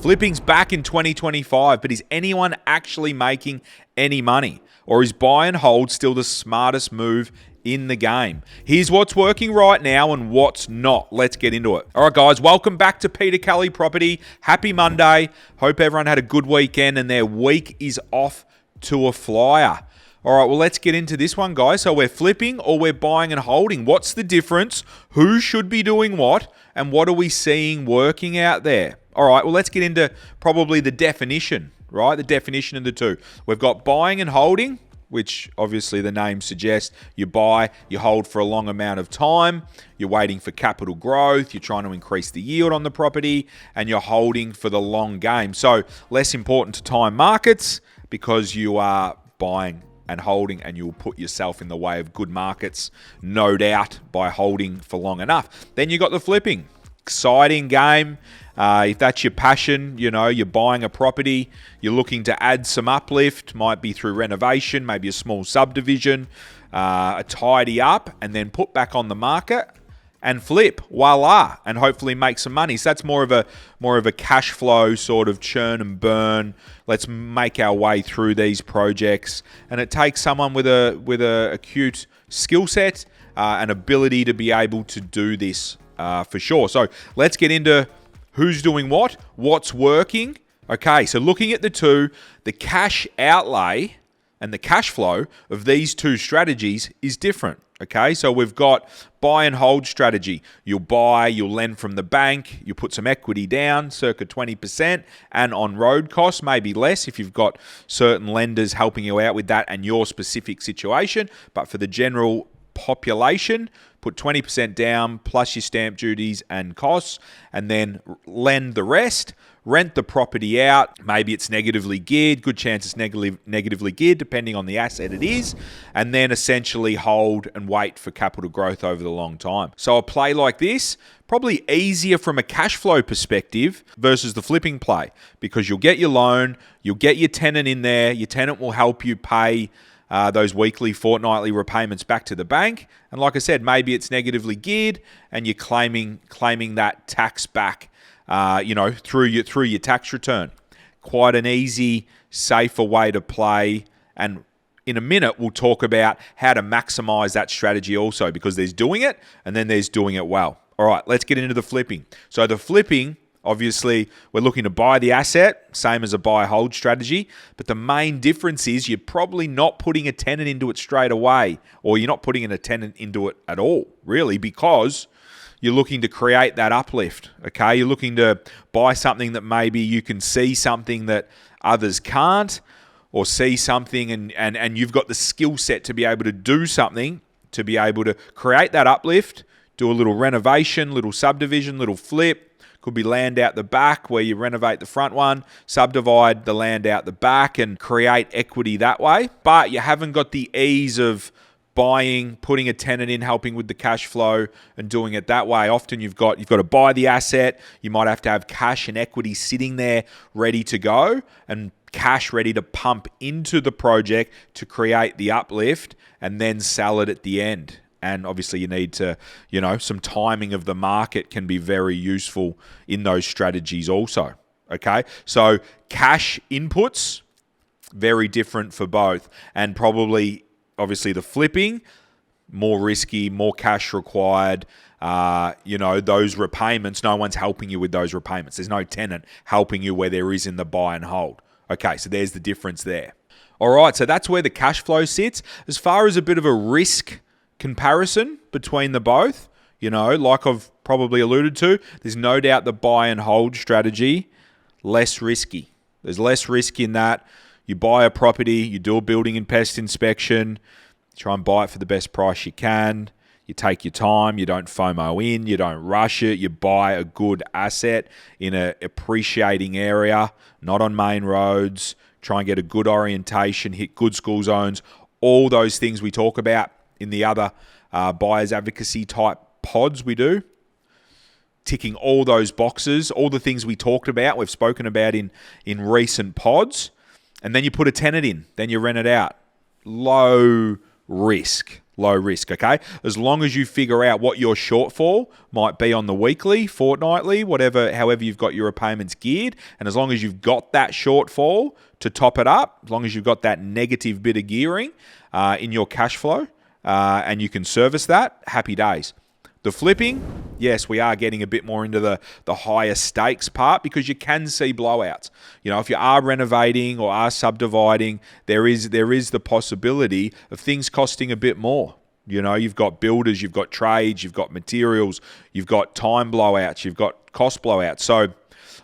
Flipping's back in 2025, but is anyone actually making any money? Or is buy and hold still the smartest move in the game? Here's what's working right now and what's not. Let's get into it. All right, guys, welcome back to Peter Kelly Property. Happy Monday. Hope everyone had a good weekend and their week is off to a flyer. All right, well, let's get into this one, guys. So we're flipping or we're buying and holding. What's the difference? Who should be doing what? And what are we seeing working out there? All right, well, let's get into probably the definition, right? The definition of the two. We've got buying and holding, which obviously the name suggests you buy, you hold for a long amount of time, you're waiting for capital growth, you're trying to increase the yield on the property, and you're holding for the long game. So less important to time markets because you are buying and holding, and you'll put yourself in the way of good markets, no doubt, by holding for long enough. Then you got the flipping. Exciting game. If that's your passion, you know, you're buying a property, you're looking to add some uplift, might be through renovation, maybe a small subdivision, a tidy up, and then put back on the market and flip, voila, and hopefully make some money. So that's more of a cash flow sort of churn and burn. Let's make our way through these projects, and it takes someone with a acute skill set and ability to be able to do this for sure. So let's get into who's doing what, what's working. Okay, so looking at the two, the cash outlay and the cash flow of these two strategies is different. Okay, so we've got buy and hold strategy. You'll buy, you'll lend from the bank, you put some equity down, circa 20%, and on road costs, maybe less if you've got certain lenders helping you out with that and your specific situation. But for the general population, put 20% down plus your stamp duties and costs, and then lend the rest. Rent the property out. Maybe it's negatively geared. Good chance it's negatively geared depending on the asset it is. And then essentially hold and wait for capital growth over the long time. So a play like this, probably easier from a cash flow perspective versus the flipping play, because you'll get your loan, you'll get your tenant in there. Your tenant will help you pay those weekly, fortnightly repayments back to the bank. And like I said, maybe it's negatively geared and you're claiming that tax back through your tax return. Quite an easy, safer way to play. And in a minute, we'll talk about how to maximize that strategy also, because there's doing it and then there's doing it well. All right, let's get into the flipping. So the flipping, obviously, we're looking to buy the asset, same as a buy-hold strategy. But the main difference is you're probably not putting a tenant into it straight away, or you're not putting a tenant into it at all, really, because you're looking to create that uplift, okay? You're looking to buy something that maybe you can see something that others can't, or see something and you've got the skill set to be able to do something, to be able to create that uplift, do a little renovation, little subdivision, little flip. Could be land out the back where you renovate the front one, subdivide the land out the back and create equity that way. But you haven't got the ease of buying, putting a tenant in, helping with the cash flow and doing it that way. Often you've got to buy the asset. You might have to have cash and equity sitting there ready to go and cash ready to pump into the project to create the uplift and then sell it at the end. And obviously you need to, some timing of the market can be very useful in those strategies also. Okay. So cash inputs, very different for both. And probably, obviously the flipping, more risky, more cash required. Those repayments, no one's helping you with those repayments. There's no tenant helping you where there is in the buy and hold. Okay. So there's the difference there. All right. So that's where the cash flow sits. As far as a bit of a risk comparison between the both, like I've probably alluded to, there's no doubt the buy and hold strategy, less risky. There's less risk in that. You buy a property, you do a building and pest inspection, try and buy it for the best price you can. You take your time, you don't FOMO in, you don't rush it, you buy a good asset in an appreciating area, not on main roads, try and get a good orientation, hit good school zones, all those things we talk about in the other buyers advocacy type pods we do, ticking all those boxes, all the things we talked about, we've spoken about in recent pods, and then you put a tenant in, then you rent it out. Low risk, low risk, okay? As long as you figure out what your shortfall might be on the weekly, fortnightly, whatever, however you've got your repayments geared, and as long as you've got that shortfall to top it up, as long as you've got that negative bit of gearing in your cash flow, and you can service that, happy days. The flipping, yes, we are getting a bit more into the higher stakes part because you can see blowouts. You know, if you are renovating or are subdividing, there is the possibility of things costing a bit more. You know, you've got builders, you've got trades, you've got materials, you've got time blowouts, you've got cost blowouts. So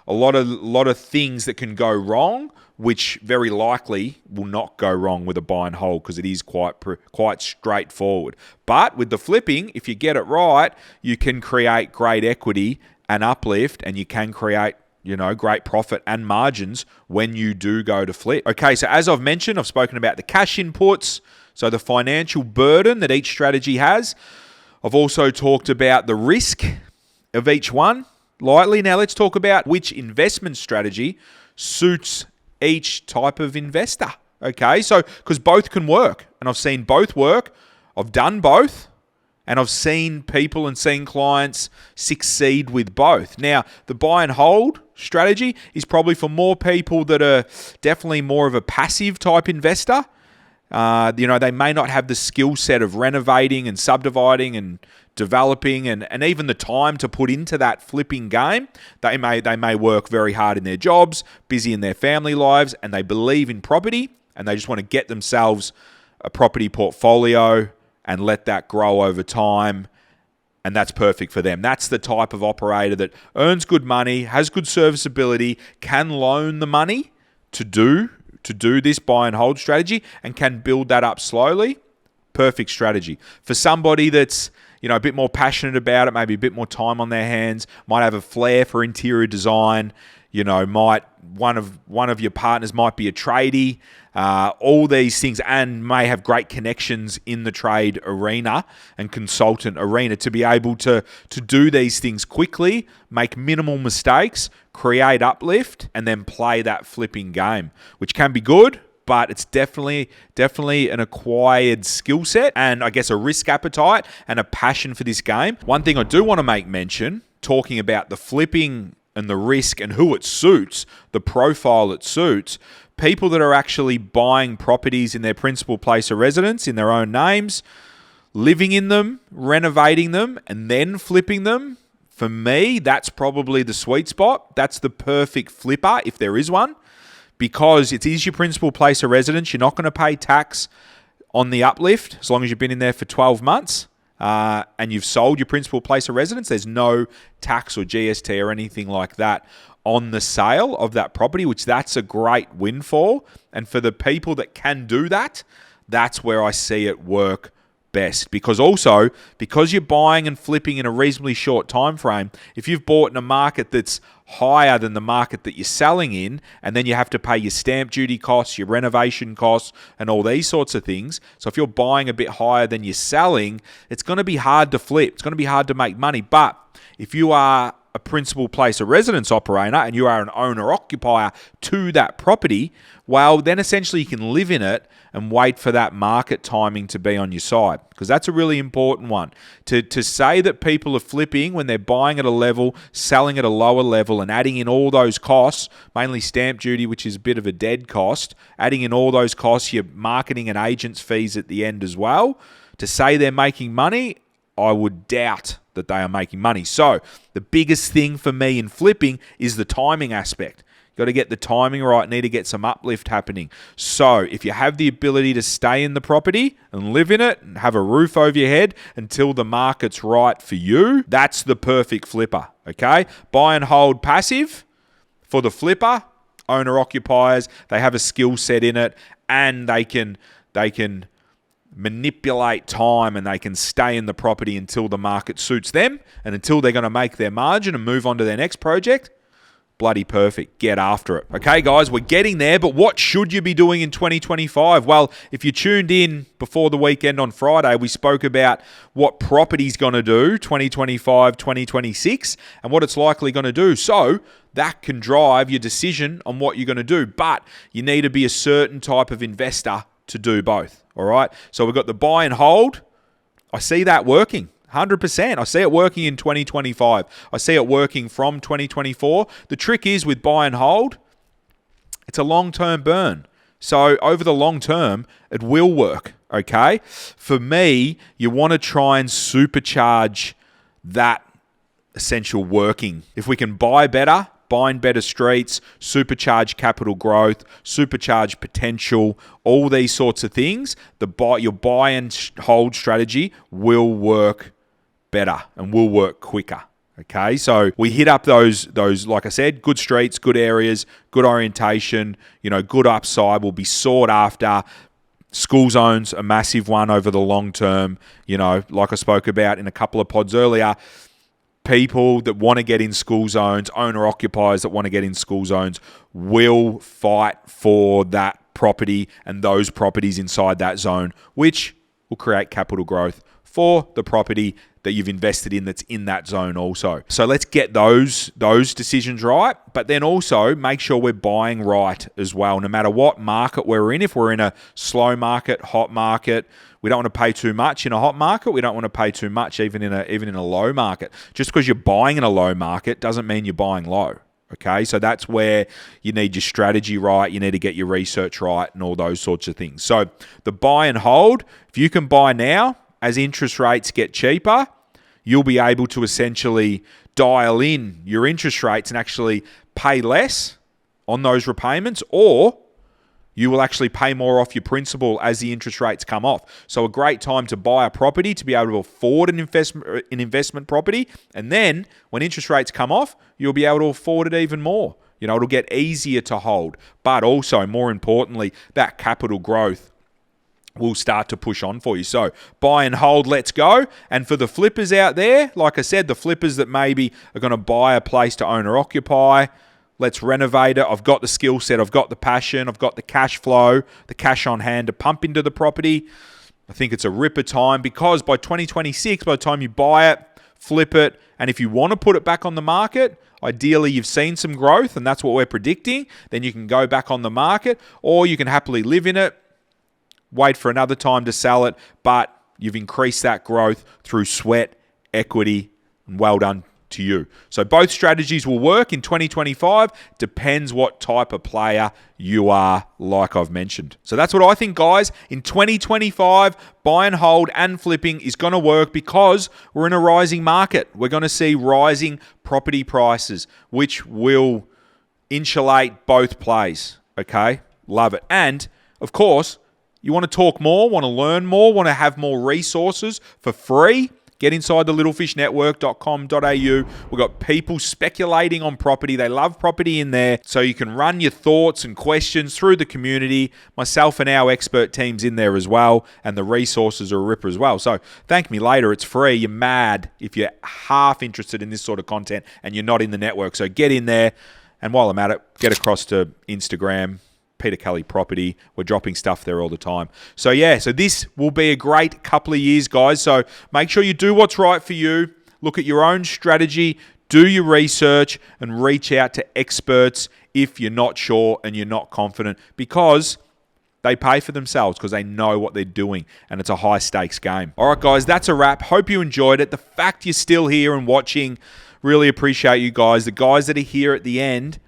a lot of things that can go wrong, which very likely will not go wrong with a buy and hold because it is quite straightforward. But with the flipping, if you get it right, you can create great equity and uplift, and you can create, you know, great profit and margins when you do go to flip. Okay, so as I've mentioned, I've spoken about the cash inputs, so the financial burden that each strategy has. I've also talked about the risk of each one lightly. Now let's talk about which investment strategy suits each type of investor. Okay, so because both can work, and I've seen both work, I've done both, and I've seen people and seen clients succeed with both. Now, the buy and hold strategy is probably for more people that are definitely more of a passive type investor. You know, they may not have the skill set of renovating and subdividing and developing and even the time to put into that flipping game. They may work very hard in their jobs, busy in their family lives, and they believe in property, and they just want to get themselves a property portfolio and let that grow over time, and that's perfect for them. That's the type of operator that earns good money, has good serviceability, can loan the money to do this buy and hold strategy, and can build that up slowly. Perfect strategy. For somebody that's, you know, a bit more passionate about it, maybe a bit more time on their hands, might have a flair for interior design, you know, one of your partners might be a tradie, all these things, and may have great connections in the trade arena and consultant arena to be able to do these things quickly, make minimal mistakes, create uplift, and then play that flipping game, which can be good, but it's definitely an acquired skill set and I guess a risk appetite and a passion for this game. One thing I do want to make mention, talking about the flipping and the risk and who it suits, the profile it suits, people that are actually buying properties in their principal place of residence in their own names, living in them, renovating them, and then flipping them. For me, that's probably the sweet spot. That's the perfect flipper, if there is one, because it is your principal place of residence. You're not going to pay tax on the uplift as long as you've been in there for 12 months and you've sold your principal place of residence. There's no tax or GST or anything like that on the sale of that property, which that's a great windfall. And for the people that can do that, that's where I see it work best. Because you're buying and flipping in a reasonably short time frame, if you've bought in a market that's higher than the market that you're selling in, and then you have to pay your stamp duty costs, your renovation costs, and all these sorts of things. So if you're buying a bit higher than you're selling, it's going to be hard to flip. It's going to be hard to make money. But if you are a principal place of residence operator and you are an owner-occupier to that property, well, then essentially you can live in it and wait for that market timing to be on your side, because that's a really important one. To say that people are flipping when they're buying at a level, selling at a lower level, and adding in all those costs, mainly stamp duty, which is a bit of a dead cost, adding in all those costs, your marketing and agents fees at the end as well, to say they're making money, I would doubt that they are making money. So the biggest thing for me in flipping is the timing aspect. You've got to get the timing right, need to get some uplift happening. So if you have the ability to stay in the property and live in it and have a roof over your head until the market's right for you, that's the perfect flipper, okay? Buy and hold passive for the flipper, owner-occupiers, they have a skill set in it, and they can manipulate time and they can stay in the property until the market suits them and until they're going to make their margin and move on to their next project. Bloody perfect. Get after it. Okay, guys, we're getting there, but what should you be doing in 2025? Well, if you tuned in before the weekend on Friday, we spoke about what property's going to do 2025, 2026, and what it's likely going to do. So that can drive your decision on what you're going to do, but you need to be a certain type of investor to do both. All right. So we've got the buy and hold I see that working. 100%. I see it working in 2025. I see it working from 2024. The trick is with buy and hold, it's a long-term burn. So over the long term, it will work, okay? For me, you want to try and supercharge that essential working. If we can buy better, buy in better streets, supercharge capital growth, supercharge potential, all these sorts of things, your buy and hold strategy will work better and will work quicker. Okay, so we hit up those, like I said, good streets, good areas, good orientation, good upside will be sought after. School zones, a massive one over the long term. Like I spoke about in a couple of pods earlier, people that want to get in school zones, owner-occupiers that want to get in school zones will fight for that property and those properties inside that zone, which will create capital growth for the property that you've invested in that's in that zone also. So let's get those decisions right, but then also make sure we're buying right as well, no matter what market we're in. If we're in a slow market, hot market, we don't want to pay too much in a hot market. We don't want to pay too much even in a low market. Just because you're buying in a low market doesn't mean you're buying low. Okay, so that's where you need your strategy right. You need to get your research right and all those sorts of things. So the buy and hold, if you can buy now, as interest rates get cheaper, you'll be able to essentially dial in your interest rates and actually pay less on those repayments, or you will actually pay more off your principal as the interest rates come off. So a great time to buy a property, to be able to afford an investment property, and then when interest rates come off, you'll be able to afford it even more. It'll get easier to hold, but also more importantly, that capital growth will start to push on for you. So buy and hold, let's go. And for the flippers out there, like I said, the flippers that maybe are going to buy a place to own or occupy, let's renovate it. I've got the skill set, I've got the passion, I've got the cash flow, the cash on hand to pump into the property. I think it's a ripper time, because by 2026, by the time you buy it, flip it, and if you want to put it back on the market, ideally you've seen some growth, and that's what we're predicting, then you can go back on the market, or you can happily live in it, wait for another time to sell it, but you've increased that growth through sweat, equity, and well done to you. So both strategies will work in 2025. Depends what type of player you are, like I've mentioned. So that's what I think, guys. In 2025, buy and hold and flipping is going to work because we're in a rising market. We're going to see rising property prices, which will insulate both plays. Okay? Love it. And, of course, you want to talk more, want to learn more, want to have more resources for free? Get inside the littlefishnetwork.com.au. We've got people speculating on property. They love property in there. So you can run your thoughts and questions through the community. Myself and our expert team's in there as well. And the resources are a ripper as well. So thank me later. It's free. You're mad if you're half interested in this sort of content and you're not in the network. So get in there. And while I'm at it, get across to Instagram, Peter Kelly Property. We're dropping stuff there all the time. So yeah, so this will be a great couple of years, guys. So make sure you do what's right for you. Look at your own strategy, do your research, and reach out to experts if you're not sure and you're not confident, because they pay for themselves, because they know what they're doing, and it's a high stakes game. All right, guys, that's a wrap. Hope you enjoyed it. The fact you're still here and watching, really appreciate you guys. The guys that are here at the end,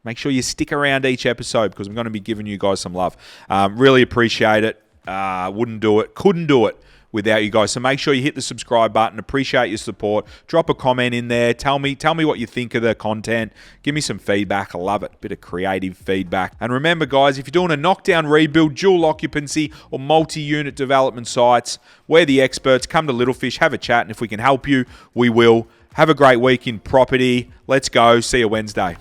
make sure you stick around each episode, because I'm going to be giving you guys some love. Really appreciate it. Wouldn't do it. Couldn't do it without you guys. So make sure you hit the subscribe button. Appreciate your support. Drop a comment in there. Tell me what you think of the content. Give me some feedback. I love it. Bit of creative feedback. And remember, guys, if you're doing a knockdown rebuild, dual occupancy, or multi-unit development sites, we're the experts. Come to Little Fish, have a chat, and if we can help you, we will. Have a great week in property. Let's go. See you Wednesday.